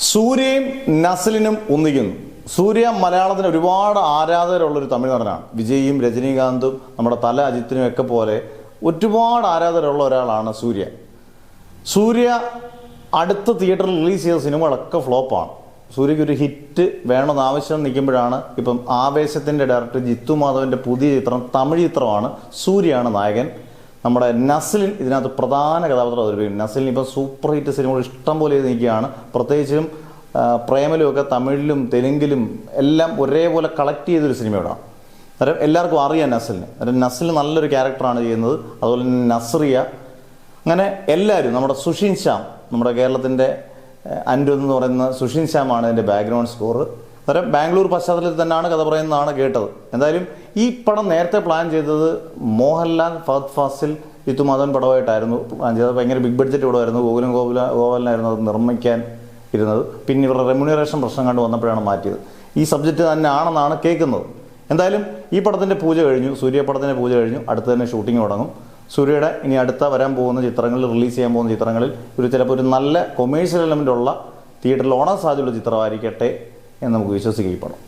സൂര്യയും നസ്ലിനും ഒന്നിക്കുന്നു. സൂര്യ മലയാളത്തിന് ഒരുപാട് ആരാധകരുള്ളൊരു തമിഴ് നടനാണ്. വിജയും രജനീകാന്തും നമ്മുടെ തല അജിത്തിനും ഒക്കെ പോലെ ഒരുപാട് ആരാധകരുള്ള ഒരാളാണ് സൂര്യ. സൂര്യ അടുത്ത തിയേറ്ററിൽ റിലീസ് ചെയ്ത സിനിമകളൊക്കെ ഫ്ലോപ്പാണ്. സൂര്യയ്ക്ക് ഒരു ഹിറ്റ് വേണമെന്ന് ആവശ്യം നിൽക്കുമ്പോഴാണ് ഇപ്പം ആവേശത്തിൻ്റെ ഡയറക്ടർ ജിത്തു മാധവൻ്റെ പുതിയ ചിത്രം, തമിഴ് ചിത്രമാണ്. സൂര്യയാണ് നായകൻ. നമ്മുടെ നസ്ലിൻ ഇതിനകത്ത് പ്രധാന കഥാപാത്രം അവതരിപ്പിക്കും. നസ്ലിൻ ഇപ്പം സൂപ്പർ ഹിറ്റ് സിനിമകൾ ഇഷ്ടം പോലെ നിൽക്കുകയാണ്. പ്രത്യേകിച്ചും പ്രേമലുമൊക്കെ തമിഴിലും തെലുങ്കിലും എല്ലാം ഒരേപോലെ കളക്ട് ചെയ്തൊരു സിനിമയോടാണ്. അന്നേരം എല്ലാവർക്കും അറിയാം നസ്ലിനെ. അന്നേരം നസ്ലിൻ നല്ലൊരു ക്യാരക്ടറാണ് ചെയ്യുന്നത്. അതുപോലെ തന്നെ നസ്രിയ, അങ്ങനെ എല്ലാവരും. നമ്മുടെ സുഷിൻ ശ്യാം, നമ്മുടെ കേരളത്തിൻ്റെ അനിരുദ്ധ് എന്ന് പറയുന്ന സുഷിൻ ശ്യാമാണ് ഇതിൻ്റെ ബാക്ക്ഗ്രൗണ്ട് സ്കോർ. അന്നേരം ബാംഗ്ലൂർ പശ്ചാത്തലത്തിൽ തന്നെയാണ് കഥ പറയുന്നതാണ് കേട്ടത്. എന്തായാലും ഈ പടം നേരത്തെ പ്ലാൻ ചെയ്തത് മോഹൻലാൽ, ഫഹദ് ഫാസിൽ, ജിത്തു മാധവൻ പടമായിട്ടായിരുന്നു പ്ലാൻ ചെയ്തത്. ഭയങ്കര ബിഗ് ബഡ്ജറ്റ് പടമായിരുന്നു. ഗോകുലനായിരുന്നു അത് നിർമ്മിക്കാൻ ഇരുന്നത്. പിന്നെ ഇവരുടെ റെമ്യൂണറേഷൻ പ്രശ്നം കണ്ട് വന്നപ്പോഴാണ് മാറ്റിയത്. ഈ സബ്ജക്റ്റ് തന്നെ ആണെന്നാണ് കേൾക്കുന്നത്. എന്തായാലും ഈ പടത്തിൻ്റെ പൂജ കഴിഞ്ഞു. സൂര്യ പടത്തിൻ്റെ പൂജ കഴിഞ്ഞു. അടുത്ത് തന്നെ ഷൂട്ടിംഗ് തുടങ്ങും. സൂര്യയുടെ ഇനി അടുത്ത വരാൻ പോകുന്ന ചിത്രങ്ങളിൽ, റിലീസ് ചെയ്യാൻ പോകുന്ന ചിത്രങ്ങളിൽ ചിലപ്പോൾ ഒരു നല്ല കൊമേഴ്ഷ്യൽ എലമെൻ്റ് ഉള്ള തിയേറ്ററിൽ ഓടാൻ സാധ്യതയുള്ള ചിത്രമായിരിക്കട്ടെ എന്ന് നമുക്ക് വിശ്വസിക്കുകയും പടം.